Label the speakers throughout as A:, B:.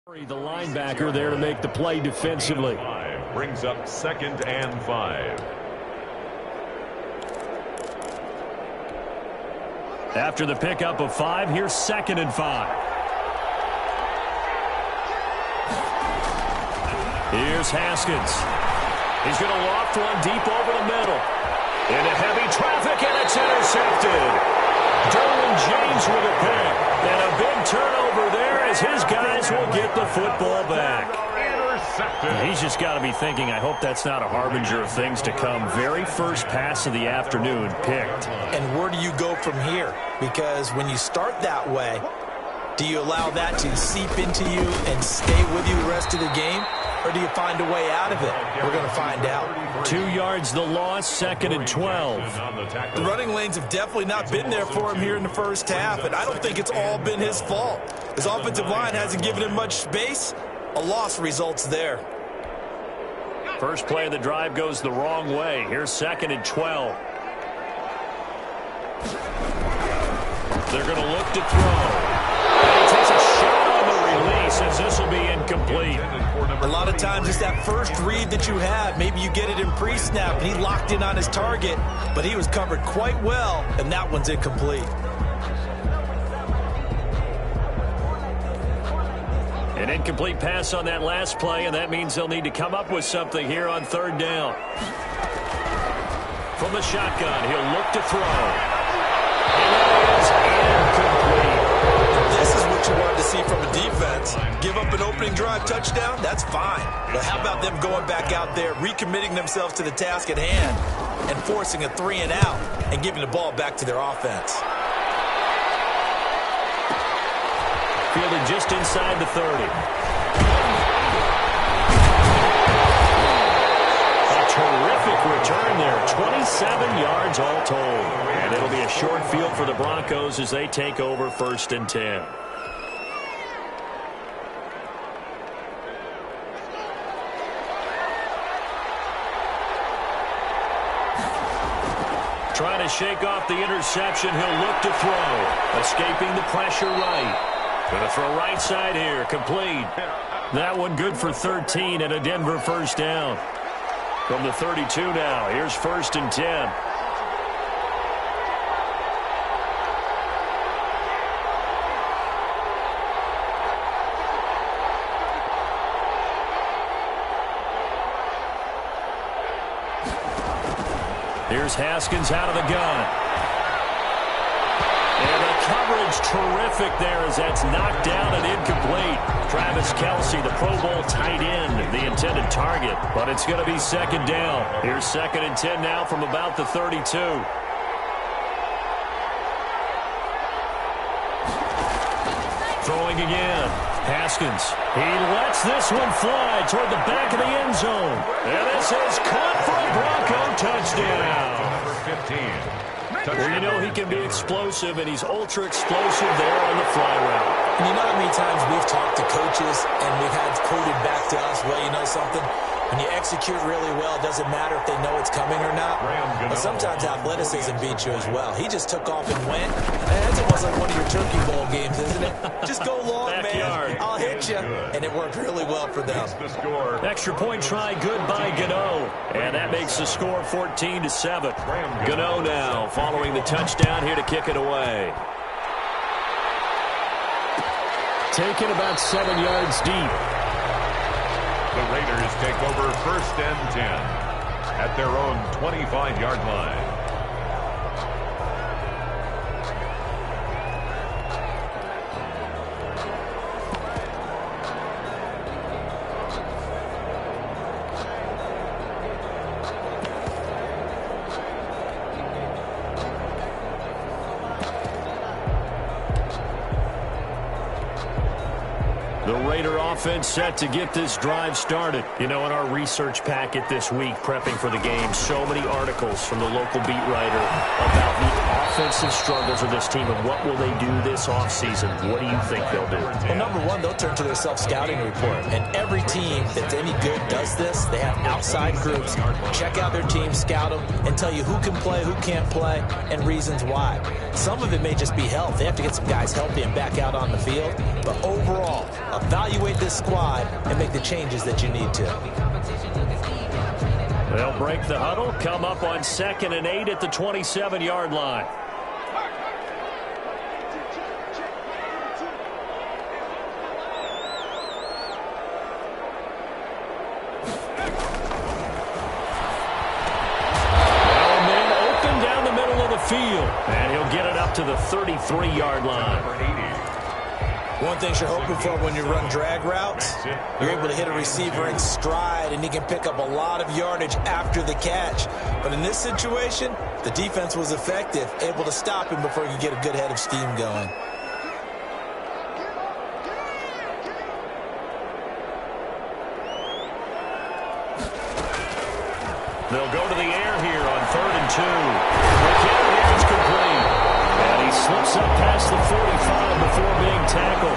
A: The linebacker there to make the play defensively.
B: Brings up 2nd and 5.
A: After the pickup of 5, here's 2nd and 5. Here's Haskins. He's going to loft one deep over the middle. Into heavy traffic, and it's intercepted. Derwin James with a pick. And a big turnover there as his guys will get the football back. He's just got to be thinking, I hope that's not a harbinger of things to come. Very first pass of the afternoon picked.
C: And where do you go from here? Because when you start that way, do you allow that to seep into you and stay with you the rest of the game? Or do you find a way out of it? We're going to find out.
A: 2 yards the loss, 2nd and 12.
C: The running lanes have definitely not been there for him here in the first half, and I don't think it's all been his fault. His offensive line hasn't given him much space. A loss results there.
A: First play of the drive goes the wrong way. Here's 2nd and 12. They're going to look to throw. And he takes a shot on the release as this will be incomplete.
C: A lot of times it's that first read that you have. Maybe you get it in pre-snap, and he locked in on his target, but he was covered quite well, and that one's incomplete.
A: An incomplete pass on that last play, and that means they'll need to come up with something here on 3rd down. From the shotgun, he'll look to throw. And that is incomplete.
C: This is what you wanted to see from a defense. Give up an opening drive touchdown, that's fine. But how about them going back out there, recommitting themselves to the task at hand, and forcing a 3 and out, and giving the ball back to their offense.
A: Fielded just inside the 30. A terrific return there. 27 yards all told. And it'll be a short field for the Broncos as they take over 1st and 10. Trying to shake off the interception. He'll look to throw. Escaping the pressure right. Going to throw right side here. Complete. That one good for 13 and a Denver first down. From the 32 now. Here's 1st and 10. Here's Haskins out of the gun. And the coverage terrific there as that's knocked down and incomplete. Travis Kelce, the Pro Bowl tight end, the intended target. But it's going to be 2nd down. Here's 2nd and 10 now from about the 32. Throwing again. Haskins. He lets this one fly toward the back of the end zone. And this is caught for a Bronco touchdown.
B: Number 15.
A: Well, you know he can be explosive, and he's ultra-explosive there on the fly route.
C: And you know how many times we've talked to coaches, and we've had quoted back to us, well, you know something? When you execute really well, it doesn't matter if they know it's coming or not. But sometimes athleticism beats you as well. He just took off and went. And that's almost like one of your Turkey Bowl games, isn't it? Just go long,
A: Backyard.
C: man. I'll hit you. And it worked really well for them.
A: Extra point try good by Gano. And that makes the score 14-7. Gano now following the touchdown here to kick it away. Taken about 7 yards deep.
B: The Raiders take over 1st and 10 at their own 25-yard line.
A: The Raider offense set to get this drive started. You know, in our research packet this week, prepping for the game, so many articles from the local beat writer about the offensive struggles of this team and what will they do this offseason. What do you think they'll do?
C: Well, number one, they'll turn to their self-scouting report. And every team that's any good does this. They have outside groups. Check out their team, scout them, and tell you who can play, who can't play, and reasons why. Some of it may just be health. They have to get some guys healthy and back out on the field. But overall, evaluate evaluate this squad and make the changes that you need to.
A: They'll break the huddle, come up on 2nd and 8 at the 27-yard line. Field, and he'll get it up to the 33-yard line.
C: One thing you're hoping for when you run drag routes, you're able to hit a receiver in stride, and he can pick up a lot of yardage after the catch. But in this situation, the defense was effective, able to stop him before he could get a good head of steam going.
A: They'll go to the air here on 3rd and 2. McKinnon is complete. And he slips up past the 45 before being tackled.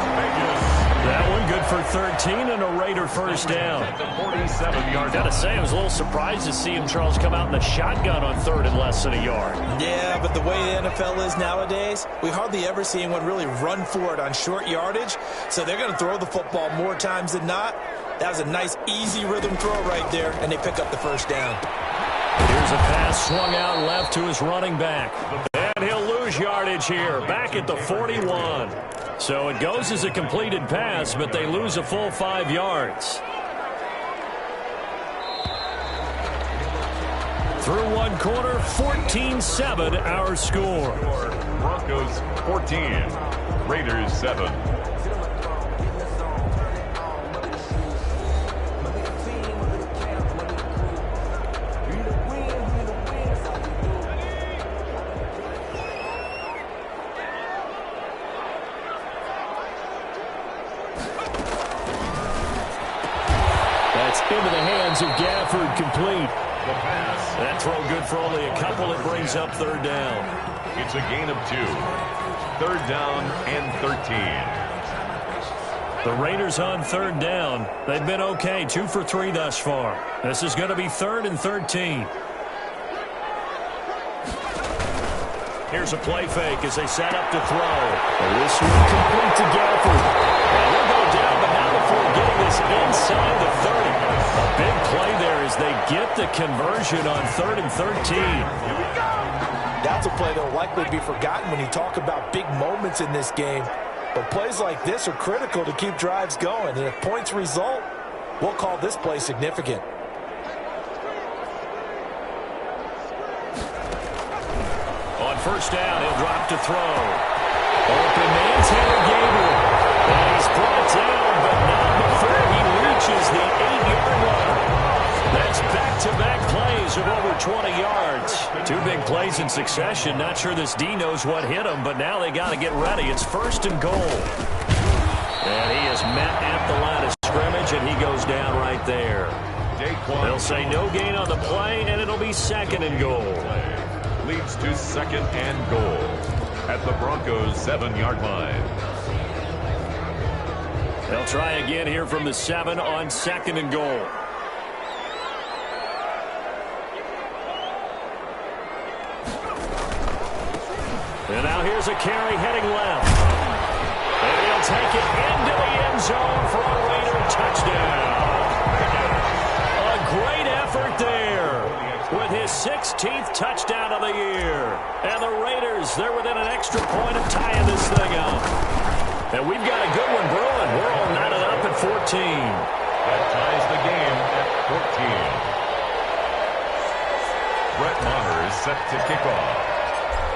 A: That one good for 13 and a Raider first down. Gotta say, I was a little surprised to see him, Charles, come out in the shotgun on 3rd and less than a yard.
C: Yeah, but the way the NFL is nowadays, we hardly ever see anyone really run for it on short yardage. So they're going to throw the football more times than not. That was a nice, easy rhythm throw right there, and they pick up the first down.
A: Here's a pass swung out left to his running back. And he'll lose yardage here, back at the 41. So it goes as a completed pass, but they lose a full 5 yards. Through one quarter, 14-7 our score.
B: Broncos 14, Raiders 7.
A: Into the hands of Gafford, complete. That throw good for only a couple. It brings up 3rd down.
B: It's a gain of 2. 3rd down and 13.
A: The Raiders on 3rd down. They've been okay, 2 for 3 thus far. This is going to be 3rd and 13. Here's a play fake as they set up to throw. This one complete to Gafford. And he'll go down, but now before getting this inside the 30. A big play there as they get the conversion on 3rd and 13.
C: That's a play that will likely be forgotten when you talk about big moments in this game. But plays like this are critical to keep drives going. And if points result, we'll call this play significant.
A: On first down, he'll drop to throw. Open man, Taylor Gabriel. And he's brought down, but not before he reaches the 8-yard line. That's back-to-back plays of over 20 yards. 2 big plays in succession. Not sure this D knows what hit him, but now they got to get ready. It's 1st and goal. And he is met at the line of scrimmage, and he goes down right there. They'll say no gain on the play, and it'll be 2nd and goal.
B: Leads to 2nd and goal at the Broncos' 7-yard line.
A: They'll try again here from the 7 on 2nd and goal. And now here's a carry heading left. And he'll take it into the end zone for a Raider touchdown. A great effort there with his 16th touchdown of the year. And the Raiders, they're within an extra point of tying this thing up. And we've got a good one brewing. We're all knotted up at 14.
B: That ties the game at 14. Brett Maher is set to kick off.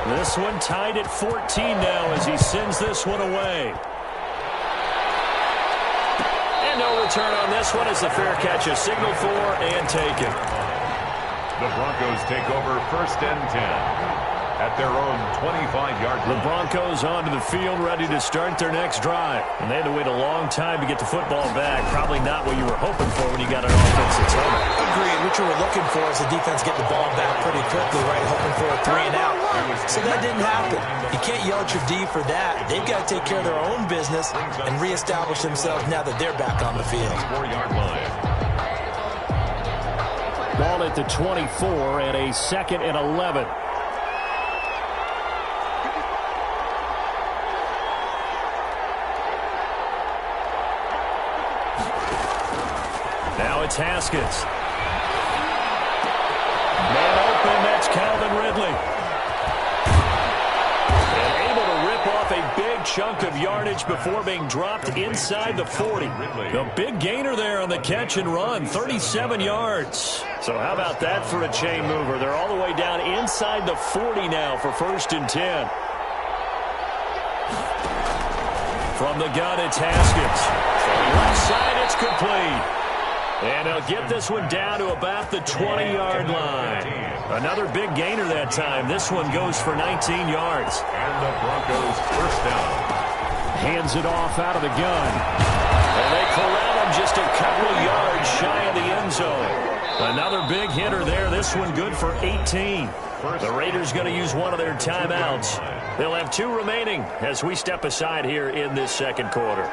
A: This one tied at 14 now as he sends this one away. And no return on this one as the fair catch is signaled for and taken.
B: The Broncos take over 1st and 10 at their own 25-yard line.
A: The Broncos onto the field, ready to start their next drive. And they had to wait a long time to get the football back. Probably not what you were hoping for when you got an offense that's home.
C: Agreed. What you were looking for is the defense get the ball back pretty quickly, right? Hoping for a 3-and-out. So that didn't happen. You can't yell at your D for that. They've got to take care of their own business and reestablish themselves now that they're back on the field.
B: 4-yard line.
A: Ball at the 24 and a 2nd and 11. it's Haskins. Man open, that's Calvin Ridley. And able to rip off a big chunk of yardage before being dropped inside the 40. A big gainer there on the catch and run, 37 yards. So how about that for a chain mover? They're all the way down inside the 40 now for 1st and 10. From the gun, it's Haskins. Left side, it's complete. And they'll get this one down to about the 20-yard line. Another big gainer that time. This one goes for 19 yards.
B: And the Broncos first down.
A: Hands it off out of the gun. And they corral him just a couple of yards shy of the end zone. Another big hitter there. This one good for 18. The Raiders going to use one of their timeouts. They'll have 2 remaining as we step aside here in this second quarter.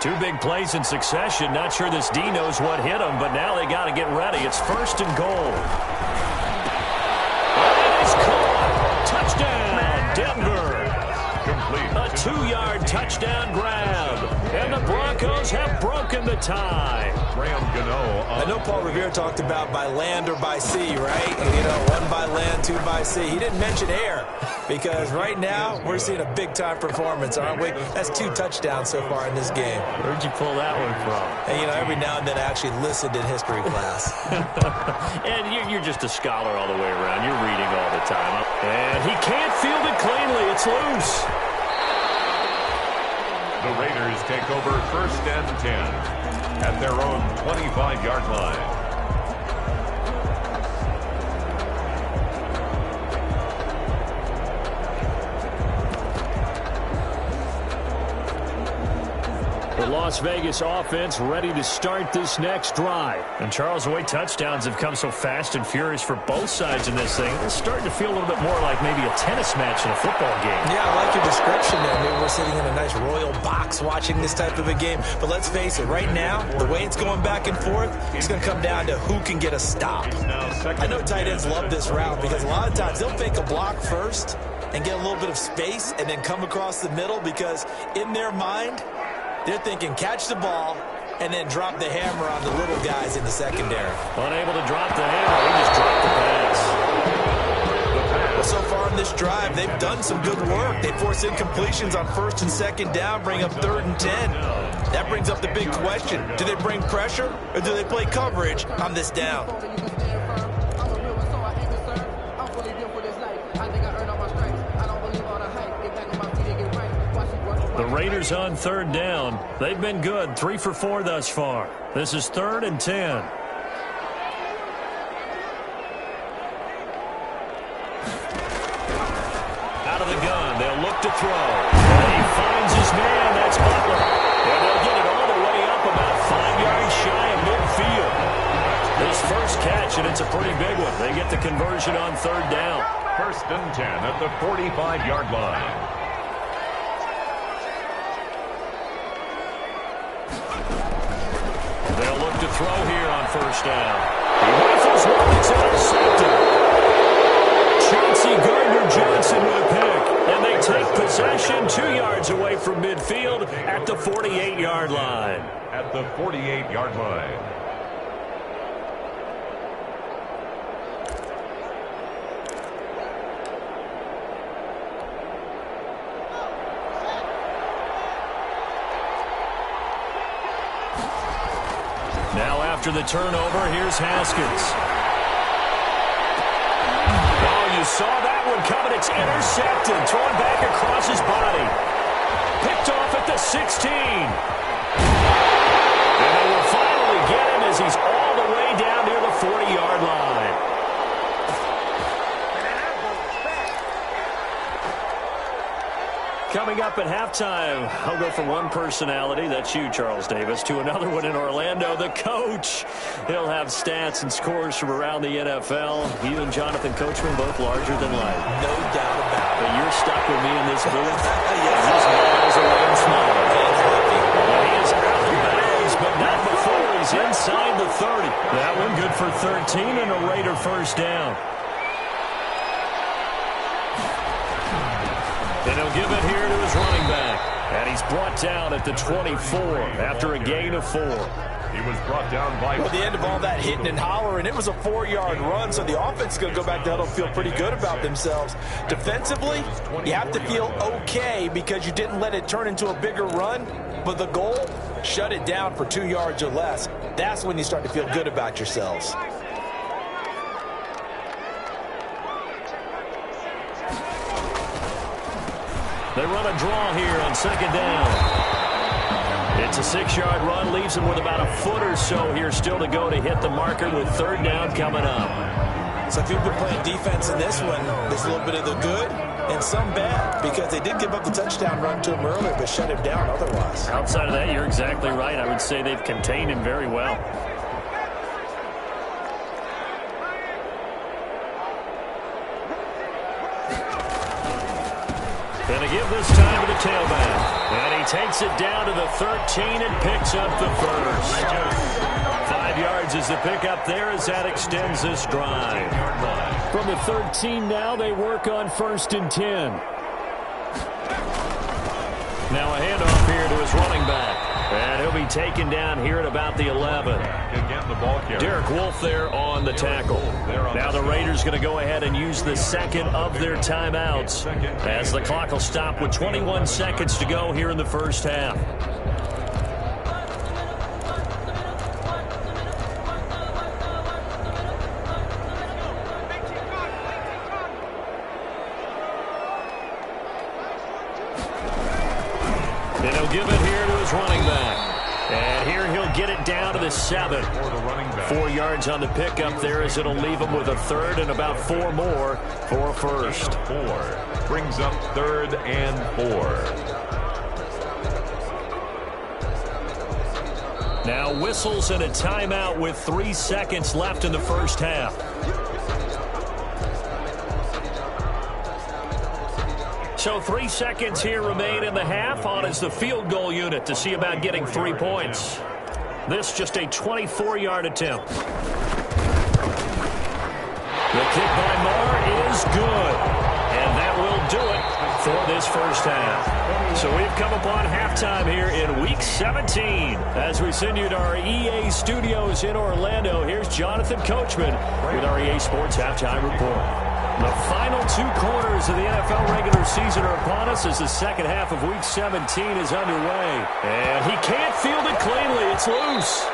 A: 2 big plays in succession. Not sure this D knows what hit them, but now they got to get ready. It's 1st and goal. And it's caught. Touchdown, Denver.
B: Complete.
A: A 2-yard touchdown grab. And the Broncos have broken the tie.
C: I know Paul Revere talked about by land or by sea, right? You know, 1 by land, 2 by sea. He didn't mention air because right now we're seeing a big-time performance, aren't we? That's 2 touchdowns so far in this game.
A: Where'd you pull that one from?
C: And, you know, every now and then I actually listened in history class.
A: And you're just a scholar all the way around. You're reading all the time. And he can't field it cleanly. It's loose.
B: The Raiders take over 1st and 10 at their own 25-yard line.
A: The Las Vegas offense ready to start this next drive. And Charles, the way touchdowns have come so fast and furious for both sides in this thing, it's starting to feel a little bit more like maybe a tennis match in a football game.
C: Yeah, I like your description there. Maybe we're sitting in a nice royal box watching this type of a game. But let's face it, right now, the way it's going back and forth, it's going to come down to who can get a stop. I know tight ends love this route because a lot of times they'll fake a block first and get a little bit of space and then come across the middle because in their mind, they're thinking catch the ball and then drop the hammer on the little guys in the secondary.
A: Unable to drop the hammer, he just dropped the pass.
C: Well, so far in this drive, they've done some good work. They force incompletions on 1st and 2nd down, bring up 3rd and 10. That brings up the big question. Do they bring pressure or do they play coverage on this down?
A: The Raiders on 3rd down. They've been good, 3 for 4 thus far. This is 3rd and 10. Out of the gun, they'll look to throw. And he finds his man, that's Butler. And they'll get it all the way up about 5 yards shy of midfield. This first catch, and it's a pretty big one. They get the conversion on 3rd down.
B: 1st and 10 at the 45-yard line.
A: They'll look to throw here on 1st down. He rifles one that's intercepted. Chauncey Gardner-Johnson with a pick. And they take possession 2 yards away from midfield at the 48-yard line.
B: At the 48-yard line.
A: Now after the turnover, here's Haskins. Oh, you saw that one coming. It's intercepted. Thrown back across his body. Picked off at the 16. And they will finally get him as he's all the way down near the 40-yard line. Coming up at halftime, I'll go from one personality, that's you, Charles Davis, to another one in Orlando, the coach. He'll have stats and scores from around the NFL. You and Jonathan Coachman, both larger than life.
C: No doubt about it.
A: But you're stuck with me in this booth. Yes. This miles away and smiling. Well, he is out of bounds, but not before he's inside the 30. That one good for 13 and a Raider first down. And he'll give it here to his running back. And he's brought down at the 24 after a gain of 4.
B: He was brought down by...
C: Well, at the end of all that hitting and hollering, it was a 4-yard run, so the offense is going to go back to huddle and feel pretty good about themselves. Defensively, you have to feel okay because you didn't let it turn into a bigger run, but the goal, shut it down for 2 yards or less. That's when you start to feel good about yourselves.
A: They run a draw here on second down. It's a 6-yard run, leaves them with about a foot or so here still to go to hit the marker with third down coming up.
C: So if you've been playing defense in this one, there's a little bit of the good and some bad because they did give up the touchdown run to him earlier but shut him down otherwise.
A: Outside of that, you're exactly right. I would say they've contained him very well. And to give this time to the tailback. And he takes it down to the 13 and picks up the first. 5 yards is the pickup there as that extends this drive. From the 13 now, they work on 1st and 10. Now a handoff here to his running back. And he'll be taken down here at about the 11.
B: Again, the ball carrier.
A: Derek Wolfe there on the tackle. Now the Raiders going to go ahead and use the second of their timeouts as the clock will stop with 21 seconds to go here in the first half. And he'll give it here to his running back. And here he'll get it down to the 7. 4 yards on the pickup there as it'll leave him with a third and about 4 more for a first.
B: 4 brings up 3rd and 4.
A: Now whistles and a timeout with 3 seconds left in the first half. So 3 seconds here remain in the half. On is the field goal unit to see about getting 3 points. This just a 24-yard attempt. The kick by Marr is good. And that will do it for this first half. So we've come upon halftime here in Week 17. As we send you to our EA studios in Orlando, here's Jonathan Coachman with our EA Sports Halftime Report. The final 2 quarters of the NFL regular season are upon us as the second half of Week 17 is underway. And he can't field it cleanly. It's loose.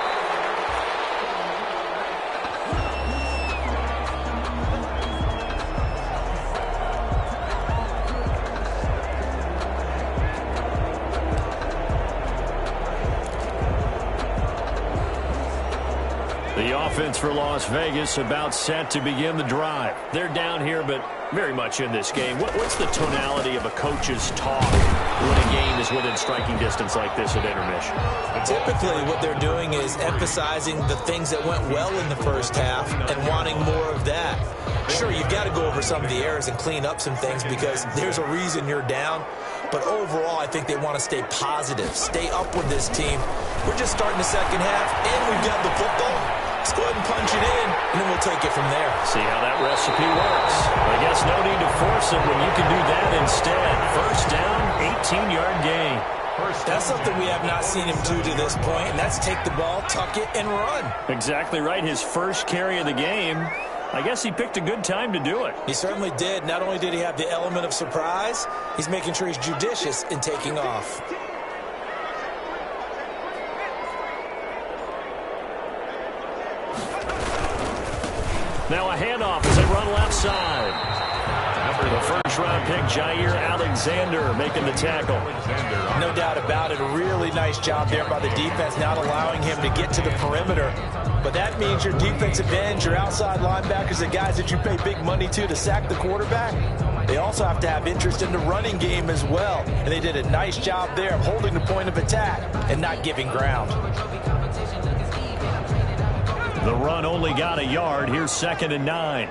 A: The offense for Las Vegas about set to begin the drive. They're down here, but very much in this game. What's the tonality of a coach's talk when a game is within striking distance like this at intermission?
C: Typically, what they're doing is emphasizing the things that went well in the first half and wanting more of that. Sure, you've got to go over some of the errors and clean up some things because there's a reason you're down. But overall, I think they want to stay positive, stay up with this team. We're just starting the second half, and we've got the football. Let's go ahead and punch it in, and then we'll take it from there.
A: See how that recipe works. I guess no need to force it when you can do that instead. First down, 18-yard gain.
C: That's something we have not seen him do to this point, and that's take the ball, tuck it, and run.
A: Exactly right. His first carry of the game. I guess he picked a good time to do it.
C: He certainly did. Not only did he have the element of surprise, he's making sure he's judicious in taking off.
A: Now a handoff as they run left side. The first-round pick, Jair Alexander, making the tackle.
C: No doubt about it. A really nice job there by the defense, not allowing him to get to the perimeter. But that means your defensive ends, your outside linebackers, the guys that you pay big money to sack the quarterback, they also have to have interest in the running game as well. And they did a nice job there of holding the point of attack and not giving ground.
A: The run only got a yard. Here's 2nd and 9.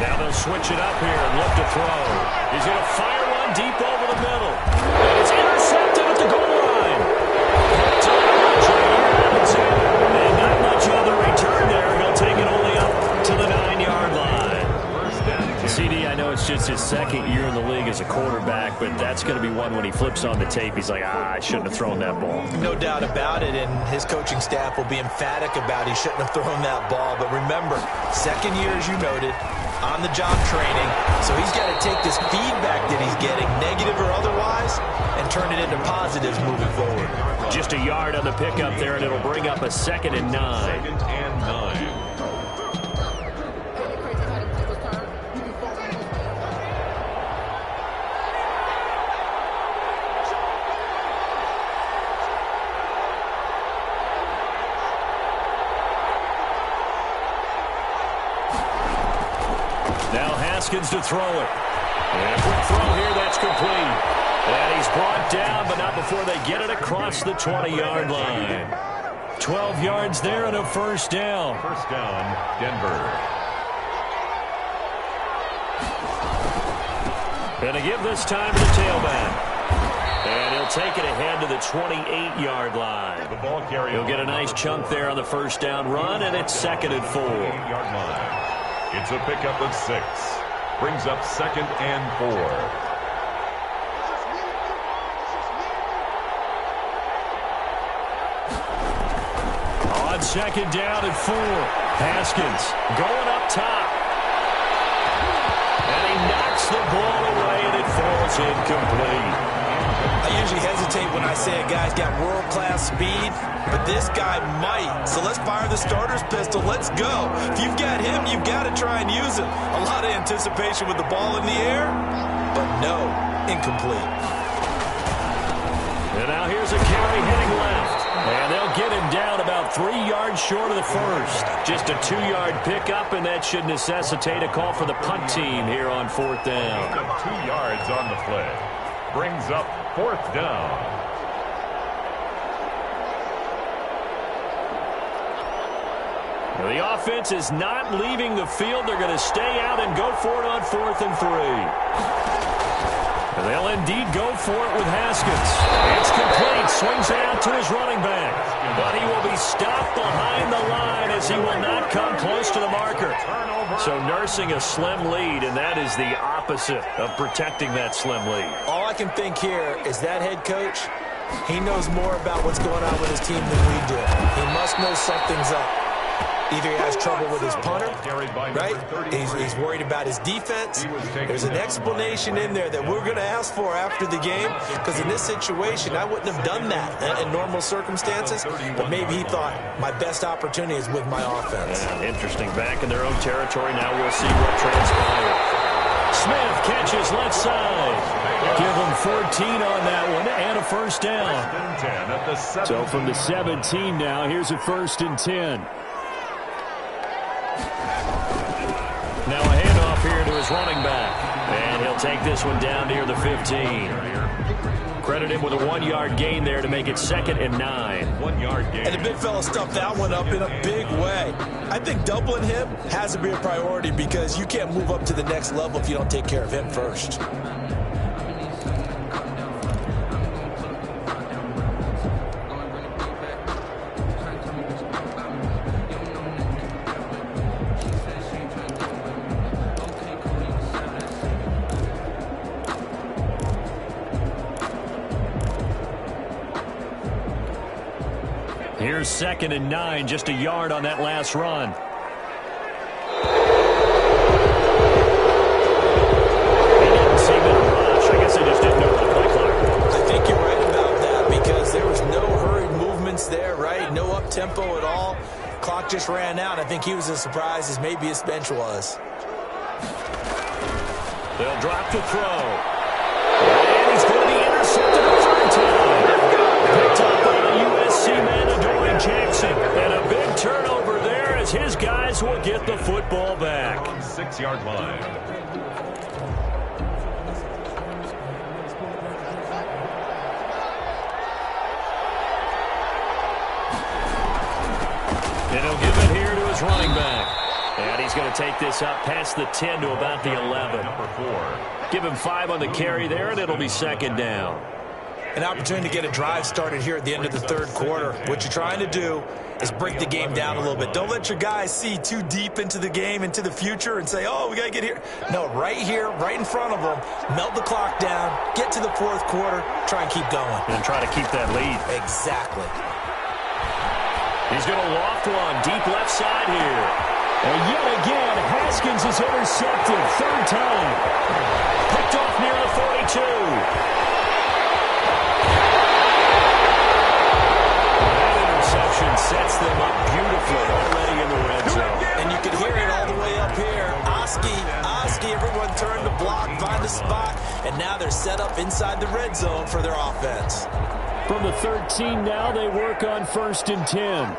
A: Now they'll switch it up here and look to throw. He's going to fire one deep over the middle. And it's intercepted at the goal line. And not much on the return there. He'll take it only up to the 9-yard line. CD, I know it's just his 2nd year in the league as a quarterback, but that's going to be one one when he flips on the tape. He's like, I shouldn't have thrown that ball.
C: No doubt about it, and his coaching staff will be emphatic about he shouldn't have thrown that ball. But remember, second year, as you noted, on-the-job training. So he's got to take this feedback that he's getting, negative or otherwise, and turn it into positives moving forward.
A: Just a yard on the pickup there, and it'll bring up a 2nd and 9.
B: 2nd and 9.
A: Now Haskins to throw it. And quick throw here, that's complete. And he's brought down, but not before they get it across the 20-yard line. 12 yards there and a first down.
B: First down, Denver.
A: And to give this time to the tailback. And he'll take it ahead to the 28-yard line.
B: The ball carrier.
A: He'll get a nice chunk there on the first down run, and it's 2nd and 4.
B: 8-yard line. It's a pickup of 6. Brings up 2nd and 4.
A: On 2nd down and 4. Haskins going up top. And he knocks the ball away, and it falls incomplete.
C: I usually hesitate when I say a guy's got world-class speed, but this guy might. So let's fire the starter's pistol. Let's go. If you've got him, you've got to try and use it. A lot of anticipation with the ball in the air, but no, incomplete.
A: And now here's a carry heading left. And they'll get him down about 3 yards short of the first. Just a 2-yard pickup, and that should necessitate a call for the punt team here on 4th down.
B: 2 yards on the play. Brings up 4th down.
A: The offense is not leaving the field. They're going to stay out and go for it on 4th and 3. And they'll indeed go for it with Haskins. It's complete. Swings it out to his running back. But he will be stopped behind the line as he will not come close to the marker. So nursing a slim lead, and that is the opposite of protecting that slim lead.
C: All I can think here is that head coach, he knows more about what's going on with his team than we do. He must know something's up. Either he has trouble with his punter, right? He's worried about his defense. There's an explanation in there that we're going to ask for after the game, because in this situation, I wouldn't have done that in normal circumstances, but maybe he thought my best opportunity is with my offense.
A: Yeah, interesting. Back in their own territory. Now we'll see what transpires. Smith catches left side. Give him 14 on that one and a first down. So from the 17 now, here's a 1st and 10. Now a handoff here to his running back. And he'll take this one down near the 15. Credit him with a 1-yard gain there to make it 2nd and 9.
B: 1-yard gain.
C: And the big fella stuffed that one up in a big way. I think doubling him has to be a priority because you can't move up to the next level if you don't take care of him first.
A: Here's 2nd and 9, just a yard on that last run. He didn't seem in a rush. I guess they just didn't know the play clock.
C: I think you're right about that because there was no hurried movements there, right? No up-tempo at all. Clock just ran out. I think he was as surprised as maybe his bench was.
A: They'll drop the throw. And he's going to be intercepted a 3rd time. Picked up by the USC man, Adoree Jackson. And a big turnover there as his guys will get the football back.
B: 6-yard line.
A: And he'll give it here to his running back. And he's going to take this up past the 10 to about the 11.
B: Number 4.
A: Give him 5 on the carry there, and it'll be 2nd down.
C: an opportunity to get a drive started here at the end of the third quarter. What you're trying to do is break the game down a little bit. Don't let your guys see too deep into the game, into the future, and say, oh, we got to get here. No, right here, right in front of them, melt the clock down, get to the fourth quarter, try and keep going.
A: And try to keep that lead.
C: Exactly.
A: He's going to loft one deep left side here.
D: And yet again, Haskins is intercepted. Third time.
A: Picked off near the 42. That interception sets them up beautifully already in the red zone.
C: And you can hear it all the way up here. Oski, everyone turned to block, find a spot, and now they're set up inside the red zone for their offense.
D: From the 13 now, they work on 1st and 10.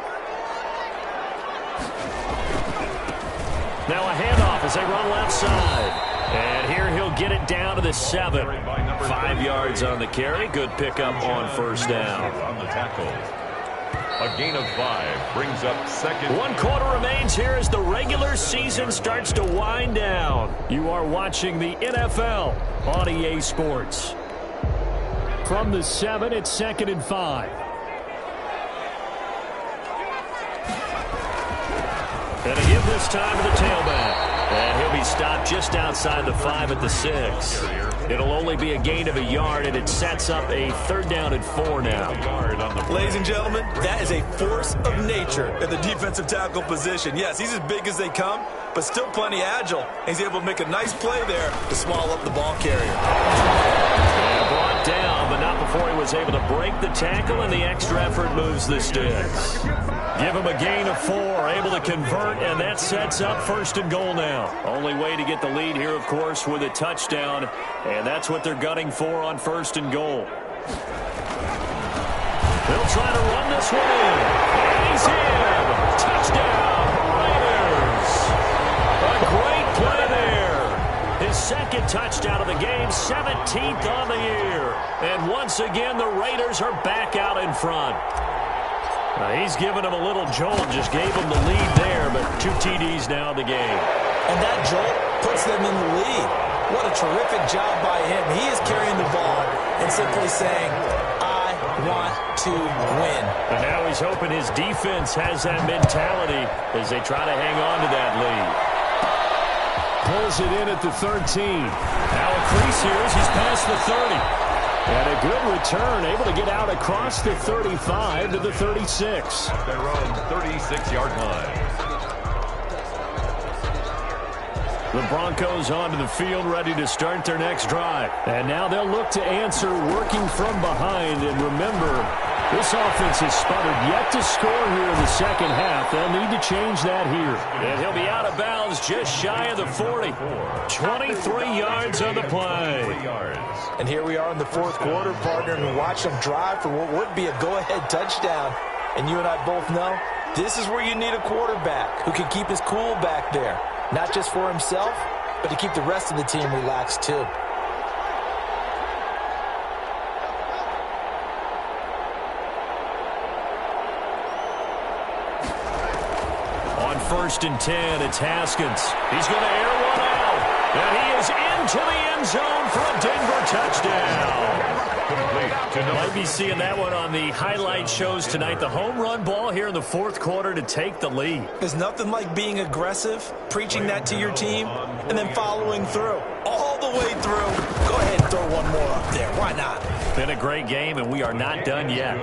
A: Now a handoff as they run left side. And here he'll get it down to the 7. 5 yards on the carry. Good pickup on first down.
B: On the tackle. A gain of 5 brings up second.
A: 1 quarter remains here as the regular season starts to wind down.
D: You are watching the NFL on EA Sports. From the 7, it's 2nd and 5.
A: And a give this time to the tailback. And he'll be stopped just outside the 5 at the 6. It'll only be a gain of a yard, and it sets up a 3rd down and 4 now.
C: Ladies and gentlemen, that is a force of nature at the defensive tackle position. Yes, he's as big as they come, but still plenty agile. He's able to make a nice play there to swallow up the ball carrier.
A: And brought down, but not before he was able to break the tackle, and the extra effort moves the sticks. Give him a gain of 4, able to convert, and that sets up 1st and goal now. Only way to get the lead here, of course, with a touchdown, and that's what they're gunning for on 1st and goal. They'll try to run this one in, and he's in. Touchdown, Raiders. A great play there. His 2nd touchdown of the game, 17th on the year. And once again, the Raiders are back out in front. He's given him a little jolt, just gave him the lead there, but 2 TDs now in the game.
C: And that jolt puts them in the lead. What a terrific job by him. He is carrying the ball and simply saying, I want to win.
A: And now he's hoping his defense has that mentality as they try to hang on to that lead.
D: Pulls it in at the 13. Now a crease here as he's past the 30. And a good return, able to get out across the 35 to the 36.
B: Their own 36-yard line.
A: The Broncos onto the field, ready to start their next drive.
D: And now they'll look to answer working from behind. And remember, this offense has sputtered yet to score here in the second half. They'll need to change that here.
A: And he'll be out of bounds just shy of the 40. 23 yards on the play.
C: And here we are in the fourth quarter, partner, and watch them drive for what would be a go-ahead touchdown. And you and I both know this is where you need a quarterback who can keep his cool back there. Not just for himself, but to keep the rest of the team relaxed too.
A: On 1st and 10, it's Haskins. He's going to air one out. And he is into the end zone for a Denver touchdown. Might be seeing that one on the highlight shows tonight. The home run ball here in the fourth quarter to take the lead.
C: There's nothing like being aggressive, preaching that to your team, and then following through. All the way through. Go ahead and throw one more up there. Why not?
A: Been a great game, and we are not done yet.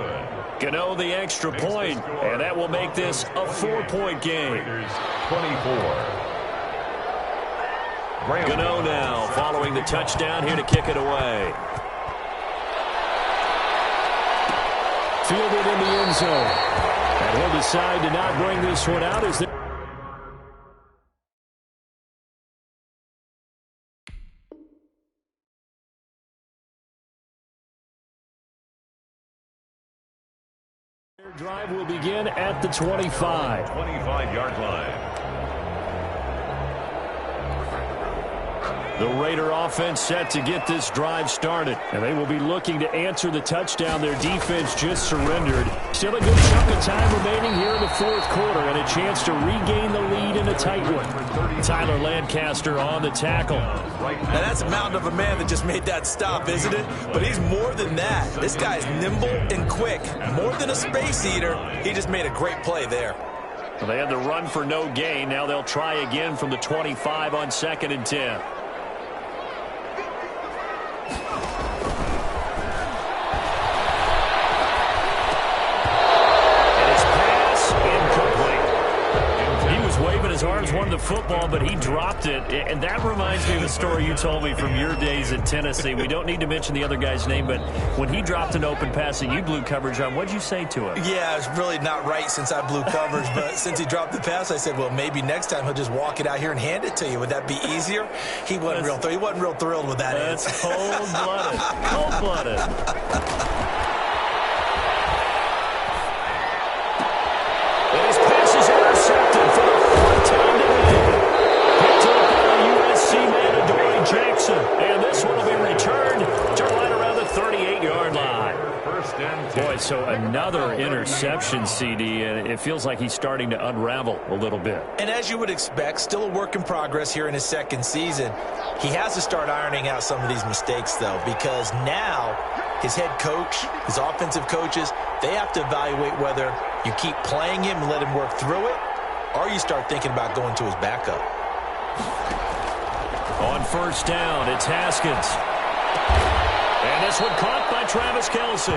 A: Gano the extra point, and that will make this a 4-point game.
B: 24.
A: Gano now following the touchdown here to kick it away.
D: Fielded in the end zone. And he'll decide to not bring this one out as the drive will begin at the 25.
B: 25-yard line.
D: The Raider offense set to get this drive started. And they will be looking to answer the touchdown their defense just surrendered. Still a good chunk of time remaining here in the fourth quarter and a chance to regain the lead in a tight one. Tyler Lancaster on the tackle.
C: Now that's a mountain of a man that just made that stop, isn't it? But he's more than that. This guy's nimble and quick. More than a space eater, he just made a great play there.
D: Well, they had the run for no gain. Now they'll try again from the 25 on 2nd and 10. His arms won the football, but he dropped it. And that reminds me of the story you told me from your days at Tennessee. We don't need to mention the other guy's name, but when he dropped an open pass that you blew coverage on, what'd you say to him?
C: Yeah, it's really not right since I blew coverage, but since he dropped the pass, I said, well, maybe next time he'll just walk it out here and hand it to you. Would that be easier? He wasn't real thrilled with that.
D: That's cold-blooded. Cold-blooded. His pass is intercepted for the fourth time today. Picked up by USC man Adoree Jackson. And this one will be returned to right around the 38-yard line. Boy, so another interception, CD, and it feels like he's starting to unravel a little bit.
C: And as you would expect, still a work in progress here in his second season. He has to start ironing out some of these mistakes, though, because now his head coach, his offensive coaches, they have to evaluate whether you keep playing him and let him work through it, or you start thinking about going to his backup.
D: On first down, it's Haskins. And this one caught by Travis Kelce.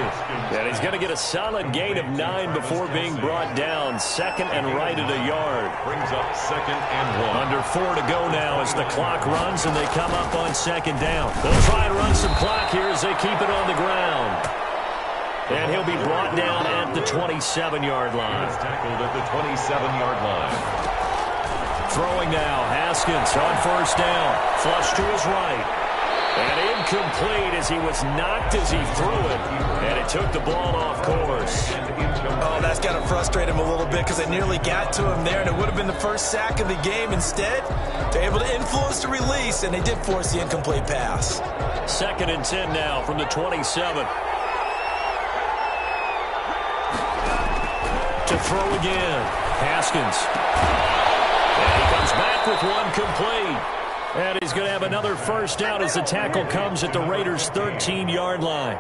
D: And he's going to get a solid gain of 9 before being brought down. Second and right at a yard.
B: Brings up 2nd and 1.
D: Under 4 to go now as the clock runs and they come up on 2nd down. They'll try and run some clock here as they keep it on the ground. And he'll be brought down at the 27-yard line.
B: He was tackled at the 27-yard line.
D: Throwing now, Haskins on first down. Flush to his right. And incomplete as he was knocked as he threw it. And it took the ball off course.
C: Oh, that's got to frustrate him a little bit because they nearly got to him there, and it would have been the first sack of the game. Instead, they're able to influence the release, and they did force the incomplete pass.
D: 2nd and 10 now from the 27. To throw again. Haskins. And he comes back with one complete. And he's going to have another first down as the tackle comes at the Raiders' 13-yard line.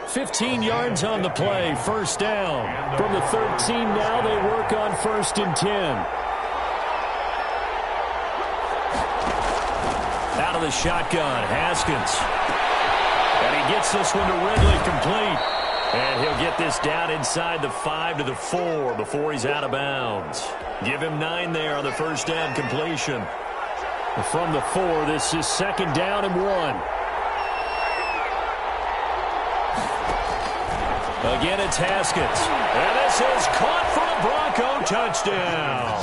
D: 15 yards on the play, first down. From the 13 now, they work on 1st and 10. Out of the shotgun, Haskins. And he gets this one to Ridley complete. And he'll get this down inside the 5 to the 4 before he's out of bounds. Give him 9 there on the first down completion. From the 4, this is 2nd down and 1. Again, it's Haskins. And this is caught for a Bronco touchdown.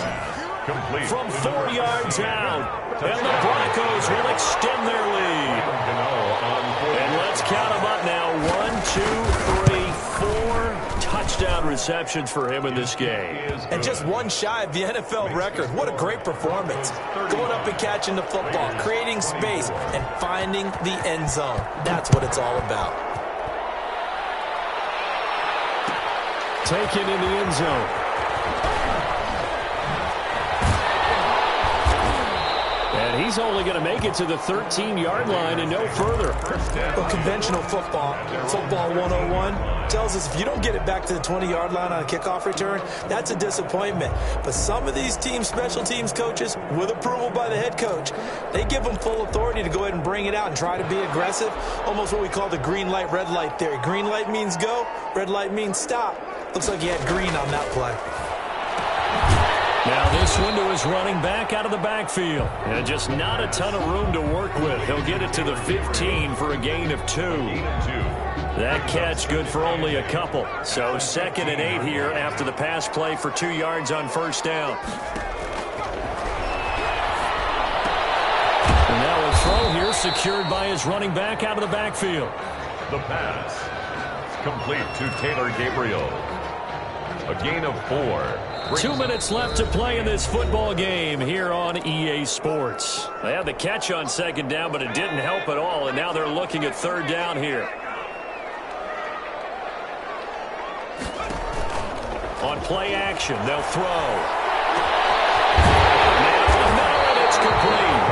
B: Complete.
D: From 4 yards out. And the Broncos will extend their lead. And let's count them up now. 1, 2, 3, 4 touchdown receptions for him in this game.
C: And just one shy of the NFL record. What a great performance. Going up and catching the football, creating space, and finding the end zone. That's what it's all about.
D: Taken in the end zone. And he's only going to make it to the 13-yard line and no further.
C: Well, conventional football 101, tells us if you don't get it back to the 20-yard line on a kickoff return, that's a disappointment. But some of these special teams coaches, with approval by the head coach, they give them full authority to go ahead and bring it out and try to be aggressive. Almost what we call the green light, red light theory. Green light means go, red light means stop. Looks like he had green on that play.
D: Now this one to his running back out of the backfield. And just not a ton of room to work with. He'll get it to the 15 for a gain of 2. That catch good for only a couple. So 2nd and 8 here after the pass play for 2 yards on first down. And now a throw here secured by his running back out of the backfield.
B: The pass complete to Taylor Gabriel. A gain of 4.
A: 2 minutes left to play in this football game here on EA Sports. They had the catch on second down, but it didn't help at all, and now they're looking at third down here. On play action, they'll throw. Now to the middle, and it's complete.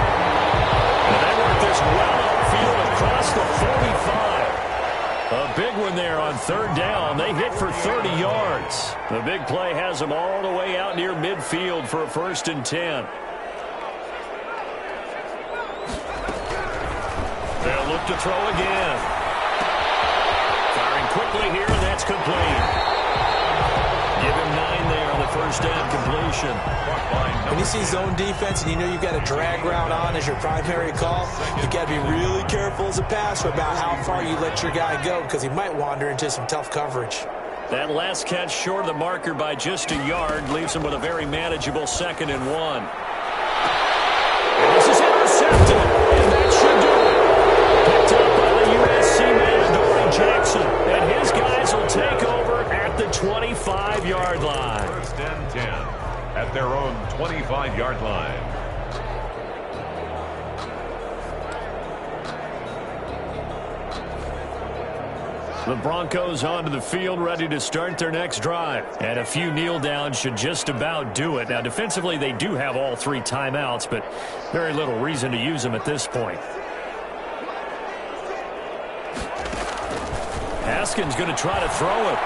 A: And they work this well upfield across the 45. A big one there on third down. They hit for 30 yards. The big play has them all the way out near midfield for a 1st and 10. They'll look to throw again. Firing quickly here, and that's complete. Give him 9 there on the first down completion.
C: When you see zone defense and you know you've got a drag route on as your primary call, you've got to be really careful as a passer about how far you let your guy go because he might wander into some tough coverage.
A: That last catch short of the marker by just a yard leaves him with a very manageable 2nd and 1. And this is intercepted, and that should do it. Picked up by the USC man, Dory Jackson, and his guys will take over at the 25-yard line.
B: 1st and 10 at their own 25-yard line.
A: The Broncos onto the field, ready to start their next drive. And a few kneel downs should just about do it. Now, defensively, they do have all 3 timeouts, but very little reason to use them at this point. Haskins going to try to throw it.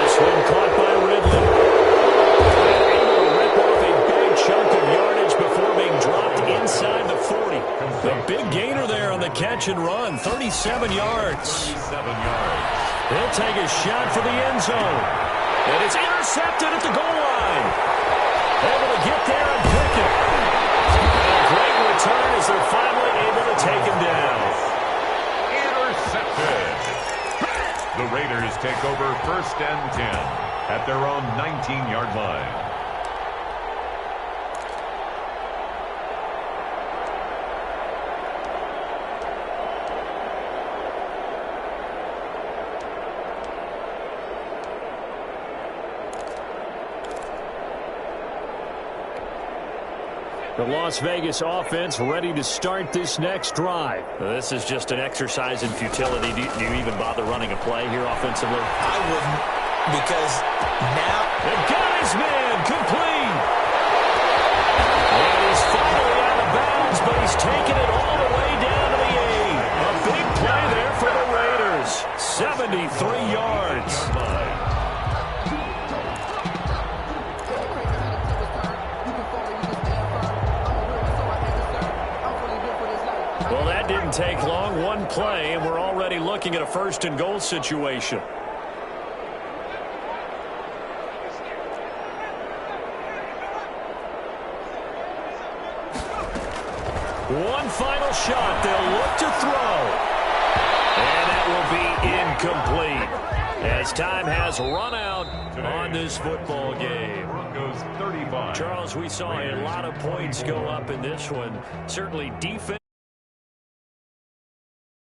A: This one caught by Ridley. Able to rip off a big chunk of yardage before being dropped inside the 40. The big gainer there on the catch and run, 37 yards.
B: 37 yards.
A: He'll take a shot for the end zone. And it's intercepted at the goal line. Able to get there and pick it. And a great return as they're finally able to take him down.
B: Intercepted. The Raiders take over 1st and 10 at their own 19-yard line.
A: The Las Vegas offense ready to start this next drive. This is just an exercise in futility. Do you even bother running a play here offensively?
C: I wouldn't, because now...
A: They got his man complete. And he's finally out of bounds, but he's taking it all the way down to the 8. A big play there for the Raiders. 73 yards. Well, that didn't take long. One play, and we're already looking at a 1st and goal situation. One final shot. They'll look to throw. And that will be incomplete as time has run out on this football game.
B: Broncos 35.
A: Charles, we saw a lot of points go up in this one. Certainly defense.